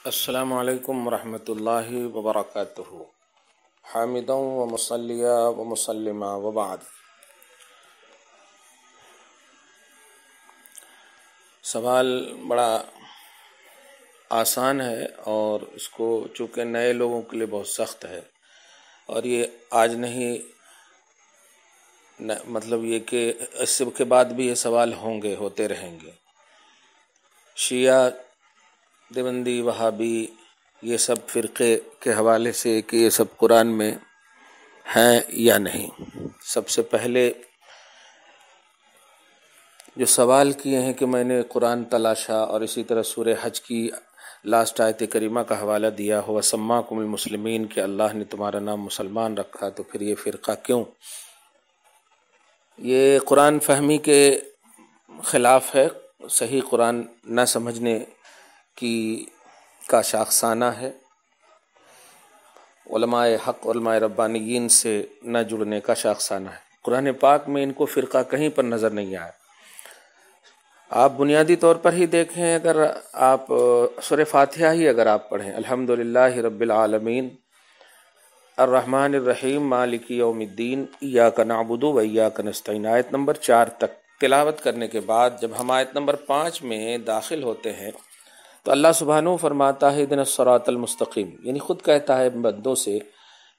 السلام علیکم ورحمۃ اللہ وبرکاتہ۔ حامدا و مصلیٰ و مسلمہ وبعد۔ سوال بڑا آسان ہے اور اس کو چونکہ نئے لوگوں کے لیے بہت سخت ہے، اور یہ آج نہیں، مطلب یہ کہ اس کے بعد بھی یہ سوال ہوں گے، ہوتے رہیں گے۔ شیعہ، دیوبندی، وہابی، یہ سب فرقے کے حوالے سے کہ یہ سب قرآن میں ہیں یا نہیں۔ سب سے پہلے جو سوال کیے ہیں کہ میں نے قرآن تلاشا اور اسی طرح سورہ حج کی لاسٹ آیت کریمہ کا حوالہ دیا ہوا سماکم المسلمین کہ اللہ نے تمہارا نام مسلمان رکھا، تو پھر یہ فرقہ کیوں؟ یہ قرآن فہمی کے خلاف ہے، صحیح قرآن نہ سمجھنے کا شاخسانہ ہے، علماء حق، علماء ربانیین سے نہ جڑنے کا شاخسانہ ہے۔ قرآن پاک میں ان کو فرقہ کہیں پر نظر نہیں آیا۔ آپ بنیادی طور پر ہی دیکھیں، اگر آپ سورہ فاتحہ ہی اگر آپ پڑھیں، الحمدللہ رب العالمین الرحمن الرحیم مالک یوم الدین ایاک نعبد و ایاک نستعین، آیت نمبر 4 تک تلاوت کرنے کے بعد جب ہم آیت نمبر 5 میں داخل ہوتے ہیں تو اللہ سبحانہ فرماتا ہے اہدنا الصراط المستقیم، یعنی خود کہتا ہے بندوں سے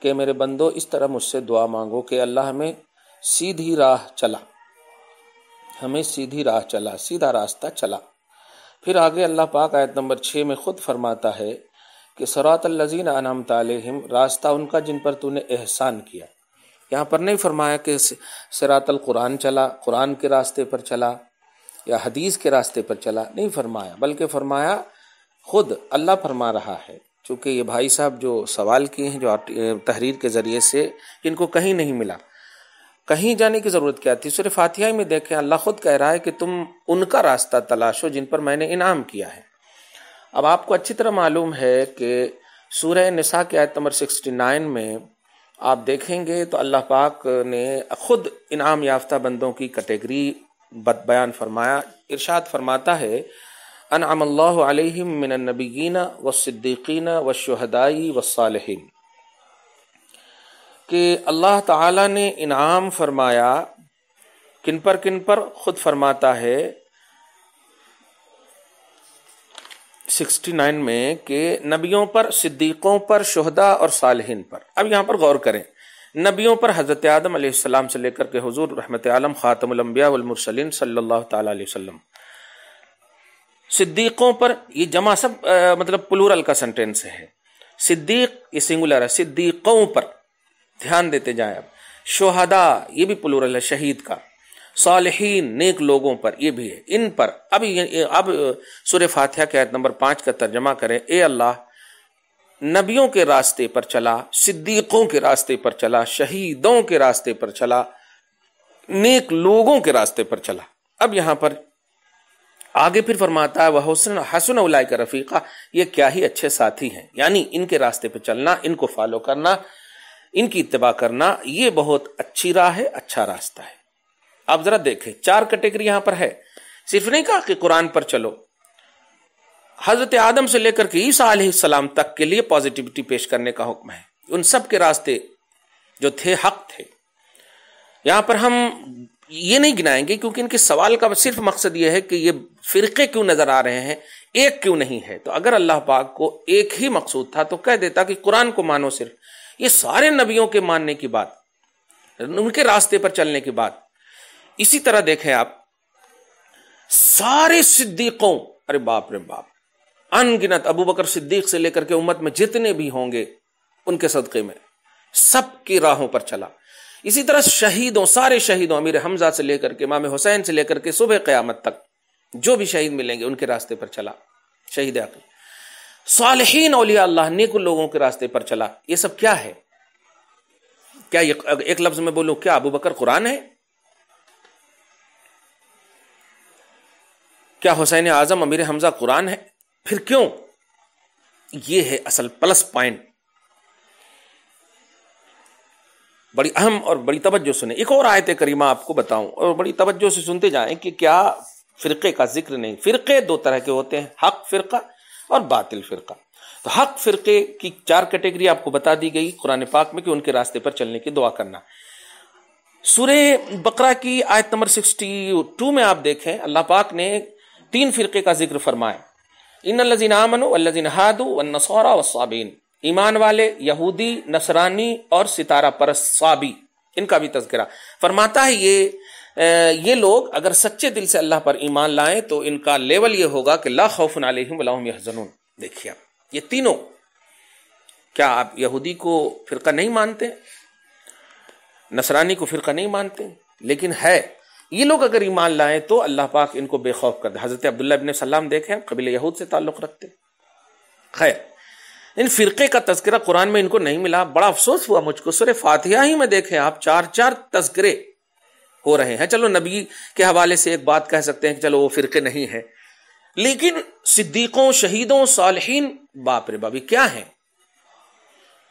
کہ میرے بندو اس طرح مجھ سے دعا مانگو کہ اللہ ہمیں سیدھی راہ چلا، ہمیں سیدھی راہ چلا، سیدھا راستہ چلا۔ پھر آگے اللہ پاک آیت نمبر 6 میں خود فرماتا ہے کہ صراط الذین انعمت علیہم، راستہ ان کا جن پر تو نے احسان کیا۔ یہاں پر نہیں فرمایا کہ صراط القرآن چلا، قرآن کے راستے پر چلا یا حدیث کے راستے پر چلا، نہیں فرمایا، بلکہ فرمایا خود اللہ فرما رہا ہے۔ چونکہ یہ بھائی صاحب جو سوال کیے ہیں، جو تحریر کے ذریعے سے، ان کو کہیں نہیں ملا، کہیں جانے کی ضرورت کیا تھی؟ سورہ فاتحہ میں دیکھیں، اللہ خود کہہ رہا ہے کہ تم ان کا راستہ تلاشو جن پر میں نے انعام کیا ہے۔ اب آپ کو اچھی طرح معلوم ہے کہ سورہ نساء کی آیت نمبر 69 میں آپ دیکھیں گے تو اللہ پاک نے خود انعام یافتہ بندوں کی کیٹیگری بیان فرمایا۔ ارشاد فرماتا ہے انعم اللہ علیہم من النبیین والصدیقین والشہداء والصالحین، کہ اللہ تعالی نے انعام فرمایا کن پر خود فرماتا ہے 69 میں کہ نبیوں پر، صدیقوں پر، شہداء اور صالحین پر۔ اب یہاں پر غور کریں، نبیوں پر حضرت آدم علیہ السلام سے لے کر کے حضور رحمت عالم خاتم الانبیاء والمرسلین صلی اللہ تعالی علیہ وسلم۔ صدیقوں پر، یہ جمع سب مطلب پلورل کا سنٹینس ہے، صدیق یہ سنگولر ہے، صدیقوں پر دھیان دیتے جائیں۔ اب شہداء یہ بھی پلورل ہے، شہید کا۔ صالحین نیک لوگوں پر، یہ بھی ہے، ان پر۔ اب سورہ فاتحہ کے آیت نمبر 5 کا ترجمہ کریں، اے اللہ نبیوں کے راستے پر چلا، صدیقوں کے راستے پر چلا، شہیدوں کے راستے پر چلا، نیک لوگوں کے راستے پر چلا۔ اب یہاں پر آگے پھر فرماتا ہے وَحُسْنَ حَسُنَ أُولَٰئِکَ رَفِیقًا، یہ کیا ہی اچھے ساتھی ہیں، یعنی ان کے راستے پہ چلنا، ان کو فالو کرنا، ان کی اتباع کرنا، یہ بہت اچھی راہ ہے، اچھا راستہ ہے۔ آپ ذرا دیکھیں 4 کیٹیگری یہاں پر ہے، صرف نہیں کہا کہ قرآن پر چلو، حضرت آدم سے لے کر کے عیسیٰ علیہ السلام تک کے لیے پازیٹیوٹی پیش کرنے کا حکم ہے۔ ان سب کے راستے جو تھے حق تھے۔ یہاں پر ہم یہ نہیں گنائیں گے کیونکہ ان کے سوال کا صرف مقصد یہ ہے کہ یہ فرقے کیوں نظر آ رہے ہیں، ایک کیوں نہیں ہے؟ تو اگر اللہ پاک کو ایک ہی مقصود تھا تو کہہ دیتا کہ قرآن کو مانو صرف۔ یہ سارے نبیوں کے ماننے کی بات، ان کے راستے پر چلنے کی بات۔ اسی طرح دیکھیں آپ سارے صدیقوں، ارے باپ رے باپ، ان گنت ابو بکر صدیق سے لے کر کے امت میں جتنے بھی ہوں گے ان کے صدقے میں سب کی راہوں پر چلا۔ اسی طرح شہیدوں، سارے شہیدوں، امیر حمزہ سے لے کر کے امام حسین سے لے کر کے صبح قیامت تک جو بھی شہید ملیں گے ان کے راستے پر چلا، شہید عقیل۔ صالحین اولیاء اللہ، نیک لوگوں کے راستے پر چلا۔ یہ سب کیا ہے؟ کیا یہ ایک لفظ میں بولوں، کیا ابو بکر قرآن ہے؟ کیا حسین اعظم، امیر حمزہ قرآن ہے؟ پھر کیوں؟ یہ ہے اصل پلس پوائنٹ۔ بڑی اہم اور بڑی توجہ سنیں، ایک اور آیت کریمہ آپ کو بتاؤں اور بڑی توجہ سے سنتے جائیں کہ کیا فرقے کا ذکر نہیں۔ فرقے 2 طرح کے ہوتے ہیں، حق فرقہ اور باطل فرقہ. تو حق فرقے کی 4 کیٹیگری آپ کو بتا دی گئی قرآن پاک میں کہ ان کے راستے پر چلنے کی دعا کرنا. سورہ بقرہ کی آیت نمبر 62 میں آپ دیکھیں اللہ پاک نے 3 فرقے کا ذکر فرمایا. ان الذین آمنوا والذین ہادوا والنصارى والصابئین، ایمان والے، یہودی، نصرانی اور ستارہ پرست صابی، ان کا بھی تذکرہ فرماتا ہے. یہ لوگ اگر سچے دل سے اللہ پر ایمان لائیں تو ان کا لیول یہ ہوگا کہ لا خوف علیہم ولا هم یحزنون. دیکھیے آپ یہ تینوں، کیا آپ یہودی کو فرقہ نہیں مانتے، نصرانی کو فرقہ نہیں مانتے، لیکن ہے یہ لوگ اگر ایمان لائیں تو اللہ پاک ان کو بے خوف کر دے. حضرت عبداللہ ابن سلام دیکھیں قبیلہ یہود سے تعلق رکھتے. خیر، ان فرقے کا تذکرہ قرآن میں ان کو نہیں ملا. بڑا افسوس ہوا مجھ کو. سورہ فاتحہ ہی میں دیکھیں آپ 4 تذکرے ہو رہے ہیں. چلو نبی کے حوالے سے ایک بات کہہ سکتے ہیں کہ چلو وہ فرقے نہیں ہیں، لیکن صدیقوں، شہیدوں، صالحین، باپ رے باپ کیا ہیں؟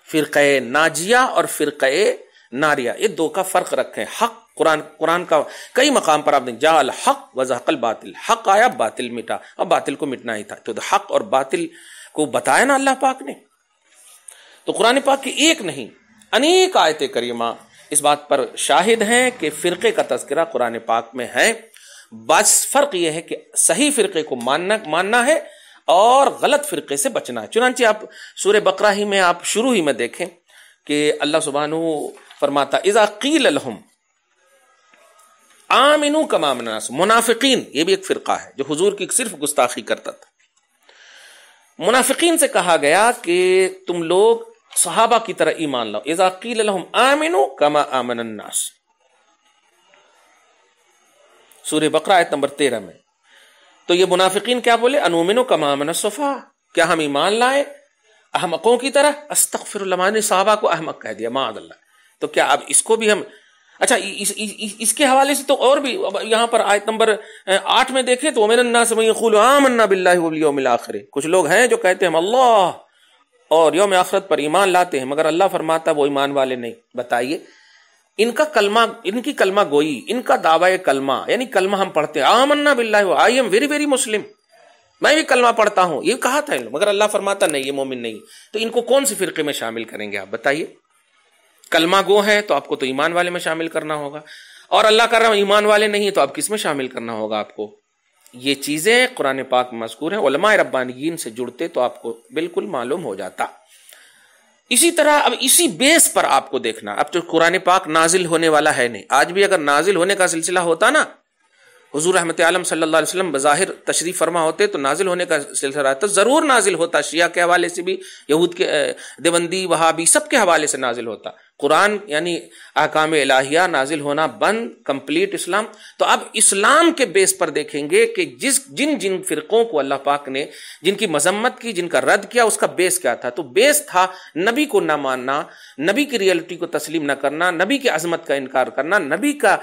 فرقہ ناجیہ اور فرقہ ناریہ، یہ 2 کا فرق رکھیں. حق قرآن کا کئی مقام پر آپ نے جاء الحق وزهق الباطل، حق آیا باطل مٹا، اب باطل کو مٹنا ہی تھا. تو حق اور باطل کو بتایا نا اللہ پاک نے. تو قرآن پاک کی ایک نہیں انیک آیت کریمہ اس بات پر شاہد ہیں کہ فرقے کا تذکرہ قرآن پاک میں ہے. بس فرق یہ ہے کہ صحیح فرقے کو ماننا ہے اور غلط فرقے سے بچنا ہے. چنانچہ آپ سورہ بقرہ ہی میں آپ شروع ہی میں دیکھیں کہ اللہ سبحانہ فرماتا اذا قیل لهم آمنوا کما آمن الناس. منافقین یہ بھی ایک فرقہ ہے جو حضور کی صرف گستاخی کرتا تھا. منافقین سے کہا گیا کہ تم لوگ صحابہ کی طرح ایمان لاؤ. اذا قیل لهم آمنوا کما آمن الناس، سورہ بقرہ آیت نمبر 13 میں. تو یہ منافقین کیا بولے؟ انؤمن کما آمن السفہاء، کیا ہم ایمان لائے احمقوں کی طرح؟ استغفر اللہ، میں نے صحابہ کو احمق کہہ دیا معاذ اللہ. تو کیا اب اس کو بھی ہم اچھا اس کے حوالے سے تو اور بھی یہاں پر آیت نمبر 8 میں دیکھیں تو ومن الناس من یقول آمنا باللہ والیوم الآخر، کچھ لوگ ہیں جو کہتے ہیں ہم اللہ اور یوم آخرت پر ایمان لاتے ہیں، مگر اللہ فرماتا وہ ایمان والے نہیں. بتائیے ان کا کلمہ، ان کی کلمہ گوئی، ان کا دعوی کلمہ، یعنی کلمہ ہم پڑھتے ہیں آمنا باللہ آئی ایم ویری ویری مسلم، میں بھی کلمہ پڑھتا ہوں، یہ کہا تھا مگر اللہ فرماتا نہیں یہ مومن نہیں. تو ان کو کون سے فرقے میں شامل کریں گے آپ بتائیے؟ کلمہ گو ہے تو آپ کو تو ایمان والے میں شامل کرنا ہوگا، اور اللہ کر رہا ہوں ایمان والے نہیں تو آپ کس میں شامل کرنا ہوگا آپ کو؟ یہ چیزیں قرآن پاک میں مذکور ہیں. علماء ربانیین سے جڑتے تو آپ کو بالکل معلوم ہو جاتا. اسی طرح اب اسی بیس پر آپ کو دیکھنا، اب تو قرآن پاک نازل ہونے والا ہے نہیں. آج بھی اگر نازل ہونے کا سلسلہ ہوتا نا، حضور رحمت عالم صلی اللہ علیہ وسلم بظاہر تشریف فرما ہوتے تو نازل ہونے کا سلسلہ رہتا، ضرور نازل ہوتا. شیعہ کے حوالے سے بھی، یہود کے، دیوبندی، وہابی، سب کے حوالے سے نازل ہوتا. قرآن یعنی احکام الہیہ نازل ہونا بند، کمپلیٹ اسلام. تو اب اسلام کے بیس پر دیکھیں گے کہ جن فرقوں کو اللہ پاک نے جن کی مذمت کی، جن کا رد کیا، اس کا بیس کیا تھا؟ تو بیس تھا نبی کو نہ ماننا، نبی کی ریئلٹی کو تسلیم نہ کرنا، نبی کی عظمت کا انکار کرنا، نبی کا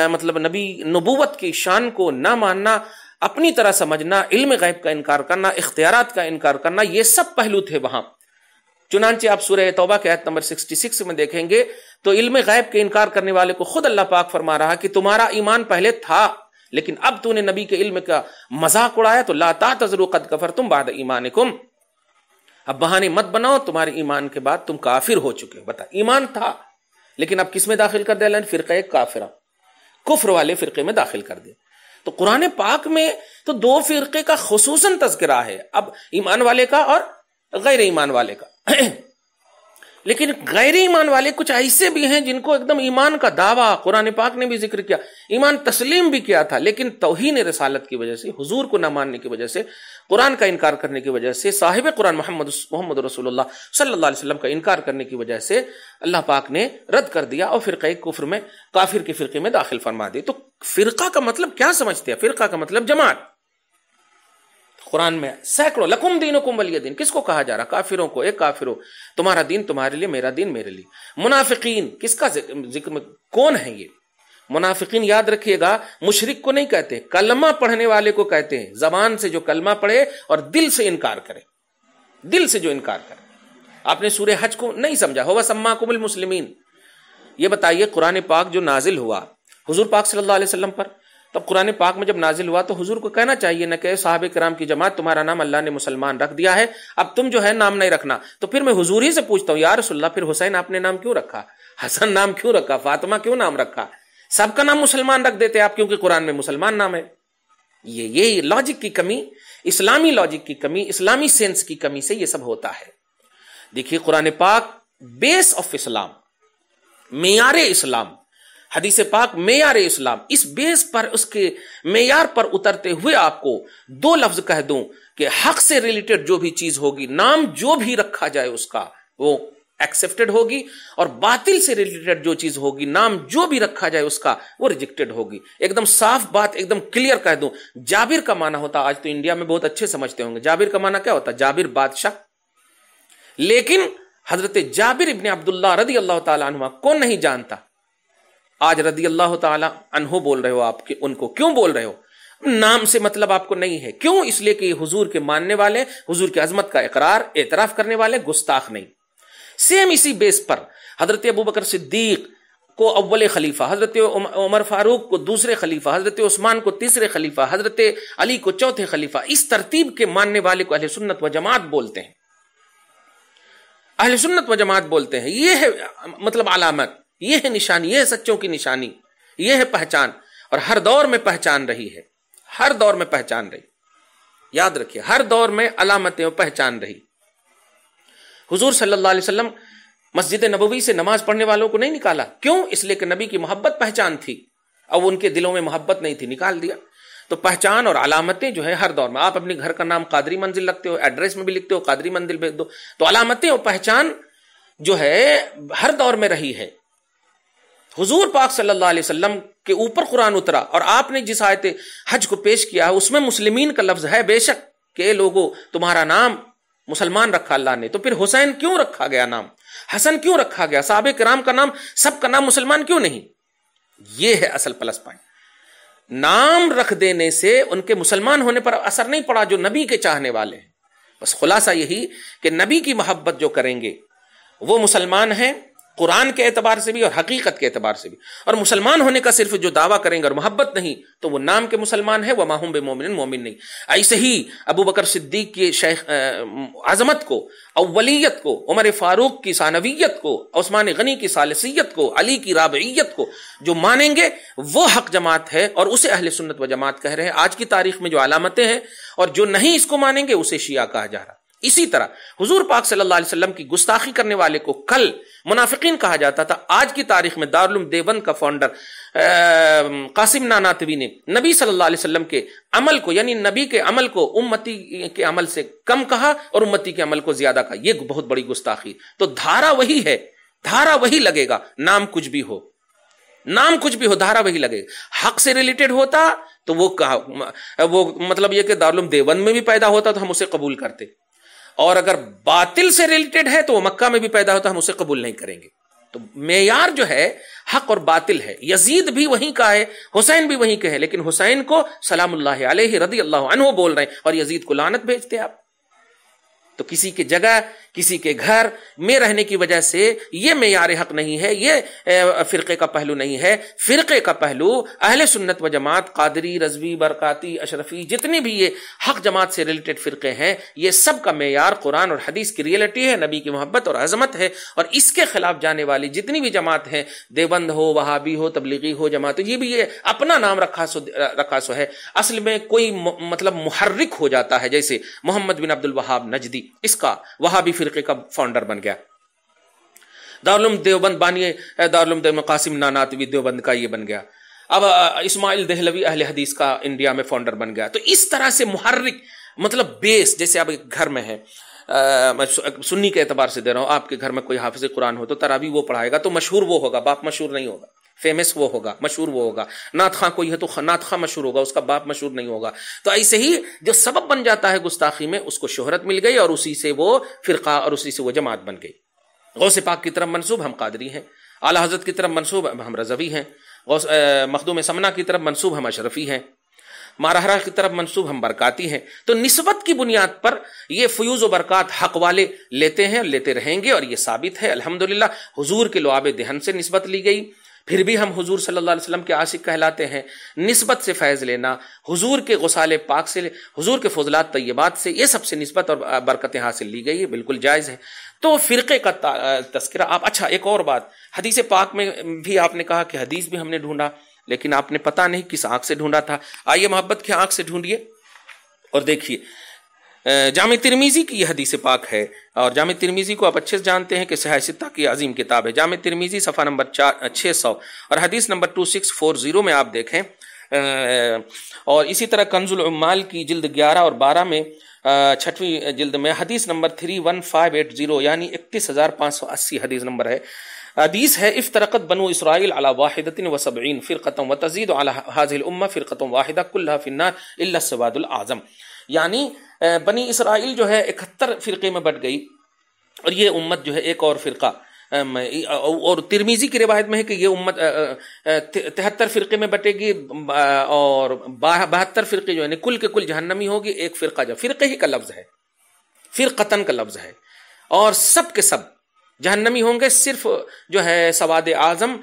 مطلب نبی نبوت کی شان کو نہ ماننا، اپنی طرح سمجھنا، علم غیب کا انکار کرنا، اختیارات کا انکار کرنا. یہ سب پہلو تھے وہاں. چنانچہ آپ سورہ توبہ کے آیت نمبر 66 میں دیکھیں گے تو علم غیب کے انکار کرنے والے کو خود اللہ پاک فرما رہا کہ تمہارا ایمان پہلے تھا لیکن اب تو نے نبی کے علم کا مذاق اڑایا، تو لا تعتذروا قد کفرتم بعد ایمانکم، اب بہانے مت بناؤ، تمہارے ایمان کے بعد تم کافر ہو چکے. بتا ایمان تھا لیکن اب کس میں داخل کر دیا؟ فرقہ کافرہ، کفر والے فرقے میں داخل کر دیا. تو قرآن پاک میں تو 2 فرقے کا خصوصاً تذکرہ ہے، اب ایمان والے کا اور غیر ایمان والے کا. لیکن غیر ایمان والے کچھ ایسے بھی ہیں جن کو ایک دم ایمان کا دعویٰ قرآن پاک نے بھی ذکر کیا، ایمان تسلیم بھی کیا تھا، لیکن توہین رسالت کی وجہ سے، حضور کو نہ ماننے کی وجہ سے، قرآن کا انکار کرنے کی وجہ سے، صاحب قرآن محمد رسول اللہ صلی اللہ علیہ وسلم کا انکار کرنے کی وجہ سے اللہ پاک نے رد کر دیا اور فرقہ کفر میں، کافر کے فرقے میں داخل فرما دی. تو فرقہ کا مطلب کیا سمجھتے ہیں؟ فرقہ کا مطلب جماعت. قرآن میں سینکڑوں لکم دینکم ولی دین، کس کو کہا جا رہا؟ کافروں کو. ایک کافروں، تمہارا دین تمہارے لیے، میرا دین میرے لیے. منافقین کس کا ذکر میں کون ہے؟ یہ منافقین یاد رکھیے گا مشرک کو نہیں کہتے، کلمہ پڑھنے والے کو کہتے ہیں. زبان سے جو کلمہ پڑھے اور دل سے انکار کرے، دل سے جو انکار کرے. آپ نے سورہ حج کو نہیں سمجھا، ہوا سماکم المسلمین. یہ بتائیے قرآن پاک جو نازل ہوا حضور پاک صلی اللہ علیہ وسلم پر، تب قرآن پاک میں جب نازل ہوا تو حضور کو کہنا چاہیے نہ کہ صحابہ کرام کی جماعت تمہارا نام اللہ نے مسلمان رکھ دیا ہے، اب تم جو ہے نام نہیں رکھنا. تو پھر میں حضور ہی سے پوچھتا ہوں یا رسول اللہ پھر حسین آپ نے نام کیوں رکھا، حسن نام کیوں رکھا، فاطمہ کیوں نام رکھا؟ سب کا نام مسلمان رکھ دیتے آپ کیونکہ قرآن میں مسلمان نام ہے. یہ لاجک کی کمی، اسلامی لاجک کی کمی، اسلامی سینس کی کمی سے یہ سب ہوتا ہے. دیکھیے قرآن پاک بیس آف اسلام، معیار اسلام، حدیث پاک معیار اسلام، اس بیس پر، اس کے معیار پر اترتے ہوئے آپ کو دو لفظ کہہ دوں کہ حق سے ریلیٹڈ جو بھی چیز ہوگی، نام جو بھی رکھا جائے اس کا وہ ایکسپٹڈ ہوگی، اور باطل سے ریلیٹڈ جو چیز ہوگی، نام جو بھی رکھا جائے اس کا وہ ریجیکٹڈ ہوگی. ایک دم صاف بات، ایک دم کلیئر کہہ دوں. جابر کا معنی ہوتا، آج تو انڈیا میں بہت اچھے سمجھتے ہوں گے، جابر کا معنی کیا ہوتا؟ جابر بادشاہ. لیکن حضرت جابر ابن عبداللہ رضی اللہ تعالیٰ عنہ کون نہیں جانتا؟ آج رضی اللہ تعالیٰ عنہ بول رہے ہو آپ، ان کو کیوں بول رہے ہو؟ نام سے مطلب آپ کو نہیں ہے. کیوں؟ اس لیے کہ حضور کے ماننے والے، حضور کی عظمت کا اقرار اعتراف کرنے والے گستاخ نہیں. سیم اسی بیس پر حضرت ابوبکر صدیق کو اول خلیفہ، حضرت عمر فاروق کو دوسرے خلیفہ، حضرت عثمان کو تیسرے خلیفہ، حضرت علی کو چوتھے خلیفہ، اس ترتیب کے ماننے والے کو اہل سنت و جماعت بولتے ہیں. اہل سنت و جماعت بولتے ہیں. یہ ہے مطلب علامت، یہ ہے نشانی، یہ ہے سچوں کی نشانی، یہ ہے پہچان، اور ہر دور میں پہچان رہی ہے، ہر دور میں پہچان رہی. یاد رکھیے ہر دور میں علامتیں پہچان رہی. حضور صلی اللہ علیہ وسلم مسجد نبوی سے نماز پڑھنے والوں کو نہیں نکالا. کیوں؟ اس لیے کہ نبی کی محبت پہچان تھی، اب ان کے دلوں میں محبت نہیں تھی، نکال دیا. تو پہچان اور علامتیں جو ہے ہر دور میں، آپ اپنے گھر کا نام قادری منزل رکھتے ہو، ایڈریس میں بھی لکھتے ہو قادری منزل بھیج دو، تو علامتیں اور پہچان جو ہے ہر دور میں رہی ہے. حضور پاک صلی اللہ علیہ وسلم کے اوپر قرآن اترا، اور آپ نے جس آیت حج کو پیش کیا اس میں مسلمین کا لفظ ہے بے شک، کہ لوگو تمہارا نام مسلمان رکھا اللہ نے. تو پھر حسین کیوں رکھا گیا نام، حسن کیوں رکھا گیا، صحابہ کرام کا نام، سب کا نام مسلمان کیوں نہیں؟ یہ ہے اصل پلس پوائنٹ. نام رکھ دینے سے ان کے مسلمان ہونے پر اثر نہیں پڑا جو نبی کے چاہنے والے ہیں. بس خلاصہ یہی کہ نبی کی محبت جو کریں گے وہ مسلمان ہیں، قرآن کے اعتبار سے بھی اور حقیقت کے اعتبار سے بھی. اور مسلمان ہونے کا صرف جو دعویٰ کریں گے اور محبت نہیں تو وہ نام کے مسلمان ہیں، وما ہم بمؤمنین، مومن نہیں. ایسے ہی ابو بکر صدیق کی شیخ عظمت کو، اولیت کو، عمر فاروق کی ثانویت کو، عثمان غنی کی ثالثیت کو، علی کی رابعیت کو جو مانیں گے وہ حق جماعت ہے، اور اسے اہل سنت و جماعت کہہ رہے ہیں. آج کی تاریخ میں جو علامتیں ہیں اور جو نہیں اس کو مانیں گے اسے شیعہ کہا جا رہا. اسی طرح حضور پاک صلی اللہ علیہ وسلم کی گستاخی کرنے والے کو کل منافقین کہا جاتا تھا. آج کی تاریخ میں دارالعلوم دیوبند کا فاؤنڈر قاسم ناناتوی نے نبی صلی اللہ علیہ وسلم کے عمل کو، یعنی نبی کے عمل کو امتی کے عمل سے کم کہا اور امتی کے عمل کو زیادہ کہا. یہ بہت بڑی گستاخی. تو دھارا وہی ہے، دھارا وہی لگے گا، نام کچھ بھی ہو، نام کچھ بھی ہو، دھارا وہی لگے گا. حق سے ریلیٹڈ ہوتا تو وہ مطلب یہ کہ دارالعلوم دیوبند میں بھی پیدا ہوتا تو ہم اسے قبول کرتے، اور اگر باطل سے ریلیٹڈ ہے تو وہ مکہ میں بھی پیدا ہوتا ہم اسے قبول نہیں کریں گے. تو معیار جو ہے حق اور باطل ہے. یزید بھی وہیں کا ہے، حسین بھی وہیں کے ہے، لیکن حسین کو سلام اللہ علیہ رضی اللہ عنہ بول رہے ہیں اور یزید کو لعنت بھیجتے آپ. تو کسی کی جگہ، کسی کے گھر میں رہنے کی وجہ سے یہ معیار حق نہیں ہے، یہ فرقے کا پہلو نہیں ہے. فرقے کا پہلو اہل سنت و جماعت، قادری، رضوی، برکاتی، اشرفی، جتنی بھی یہ حق جماعت سے ریلیٹڈ فرقے ہیں، یہ سب کا معیار قرآن اور حدیث کی ریئلٹی ہے، نبی کی محبت اور عظمت ہے. اور اس کے خلاف جانے والی جتنی بھی جماعت ہیں، دیوبند ہو، وہابی ہو، تبلیغی ہو، جماعت، یہ بھی یہ اپنا نام رکھا سو ہے. اصل میں کوئی مطلب محرک ہو جاتا ہے، جیسے محمد بن عبد الوہاب نجدی اس کا وہابی فرقے کا فاؤنڈر بن گیا. دارالعلوم دیوبند بانی دارالعلوم دیوبند قاسم ناناتوی دیوبند کا یہ بن گیا. اب اسماعیل دہلوی اہل حدیث کا انڈیا میں فاؤنڈر بن گیا. تو اس طرح سے محرک مطلب بیس، جیسے اب ایک گھر میں ہے، سنی کے اعتبار سے دے رہا ہوں، آپ کے گھر میں کوئی حافظ قرآن ہو تو تراویح وہ پڑھائے گا، تو مشہور وہ ہوگا، باپ مشہور نہیں ہوگا. فیمس وہ ہوگا، مشہور وہ ہوگا. نعت خواں کوئی ہے تو نعت خواں مشہور ہوگا، اس کا باپ مشہور نہیں ہوگا. تو ایسے ہی جو سبب بن جاتا ہے گستاخی میں، اس کو شہرت مل گئی اور اسی سے وہ فرقہ اور اسی سے وہ جماعت بن گئی. غوث پاک کی طرف منسوب ہم قادری ہیں، اعلیٰ حضرت کی طرف منسوب ہم رضوی ہیں، مخدوم سمنا کی طرف منسوب ہم اشرفی ہیں، مارہرہ کی طرف منسوب ہم برکاتی ہیں. تو نسبت کی بنیاد پر یہ فیوز و برکات حق والے لیتے ہیں، لیتے رہیں گے، اور یہ ثابت ہے الحمدللہ. حضور کے لعاب دہن سے نسبت لی گئی، پھر بھی ہم حضور صلی اللہ علیہ وسلم کے عاشق کہلاتے ہیں. نسبت سے فیض لینا، حضور کے غسال پاک سے، حضور کے فضلات طیبات سے، یہ سب سے نسبت اور برکتیں حاصل لی گئی ہے، بالکل جائز ہے. تو فرقے کا تذکرہ آپ. اچھا ایک اور بات، حدیث پاک میں بھی آپ نے کہا کہ حدیث بھی ہم نے ڈھونڈا، لیکن آپ نے پتہ نہیں کس آنکھ سے ڈھونڈا تھا. آئیے محبت کی آنکھ سے ڈھونڈیے اور دیکھیے. جامع ترمذی کی یہ حدیث پاک ہے، اور جامع ترمذی کو آپ اچھے سے جانتے ہیں کہ صحیح ستہ کی عظیم کتاب ہے. جامع ترمذی صفحہ نمبر 600 اور حدیث نمبر 2640 میں آپ دیکھیں. اور اسی طرح کنز العمال کی جلد 11 اور 12 میں 6ویں جلد میں حدیث نمبر 31580 یعنی 31,580 حدیث نمبر ہے. حدیث ہے افترقت بنو اسرائیل علی واحدۃ و70 فرقۃ وتزيد علی هذه الامه فرقۃ واحدہ كلها في النار الا السواد الاعظم. یعنی بنی اسرائیل جو ہے 71 فرقے میں بٹ گئی، اور یہ امت جو ہے ایک اور فرقہ. اور ترمذی کی روایت میں ہے کہ یہ امت 73 فرقے میں بٹے گی، اور 72 فرقے جو ہے کل کے کل جہنمی ہوگی. ایک فرقہ جو فرقے ہی کا لفظ ہے، فرقتن کا لفظ ہے، اور سب کے سب جہنمی ہوں گے، صرف جو ہے سواد اعظم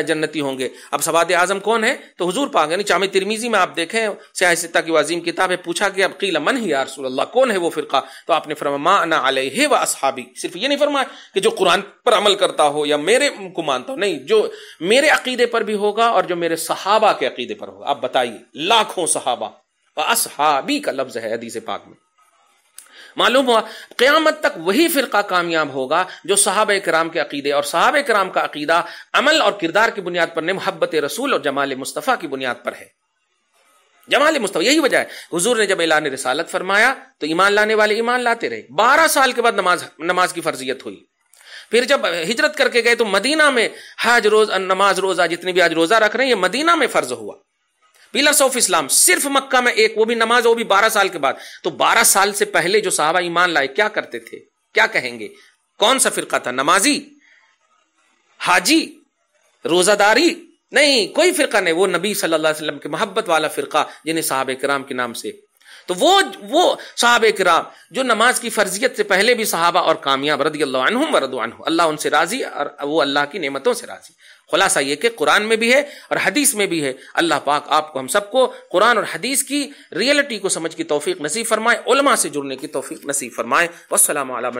جنتی ہوں گے. اب سواد اعظم کون ہے؟ تو حضور پاک یعنی جامع ترمذی میں آپ دیکھیں، سیاہ ستہ کی عظیم کتاب ہے. پوچھا گیا قیل من ہی یا رسول اللہ، کون ہے وہ فرقہ؟ تو آپ نے فرمایا ما انا علیہ و اصحابی. صرف یہ نہیں فرمایا کہ جو قرآن پر عمل کرتا ہو یا میرے کو مانتا ہو، نہیں، جو میرے عقیدے پر بھی ہوگا اور جو میرے صحابہ کے عقیدے پر ہوگا. آپ بتائیے، لاکھوں صحابہ، و اصحابی کا لفظ ہے حدیث پاک میں. معلوم ہوا قیامت تک وہی فرقہ کامیاب ہوگا جو صحابہ کرام کے عقیدے، اور صحابہ کرام کا عقیدہ عمل اور کردار کی بنیاد پر نہیں، محبت رسول اور جمال مصطفیٰ کی بنیاد پر ہے. جمال مصطفیٰ، یہی وجہ ہے حضور نے جب اعلان رسالت فرمایا تو ایمان لانے والے ایمان لاتے رہے. 12 سال کے بعد نماز کی فرضیت ہوئی. پھر جب ہجرت کر کے گئے تو مدینہ میں حج، روز، نماز، روزہ، جتنے بھی آج روزہ رکھ رہے ہیں یہ مدینہ میں فرض ہوا. پلرس آف اسلام صرف مکہ میں ایک، وہ بھی نماز، وہ بھی 12 سال کے بعد. تو 12 سال سے پہلے جو صحابہ ایمان لائے کیا کرتے تھے؟ کیا کہیں گے؟ کون سا فرقہ تھا؟ نمازی، حاجی، روزہ داری؟ نہیں، کوئی فرقہ نہیں. وہ نبی صلی اللہ علیہ وسلم کے محبت والا فرقہ جنہیں صحابہ کرام کے نام سے. تو وہ صحابہ کرام جو نماز کی فرضیت سے پہلے بھی صحابہ اور کامیاب رضی اللہ عنہم ورضوا عنہ، اللہ ان سے راضی اور وہ اللہ کی نعمتوں سے راضی. خلاصہ یہ کہ قرآن میں بھی ہے اور حدیث میں بھی ہے. اللہ پاک آپ کو، ہم سب کو قرآن اور حدیث کی ریئلٹی کو سمجھ کی توفیق نصیب فرمائے، علماء سے جڑنے کی توفیق نصیب فرمائے. والسلام علیکم.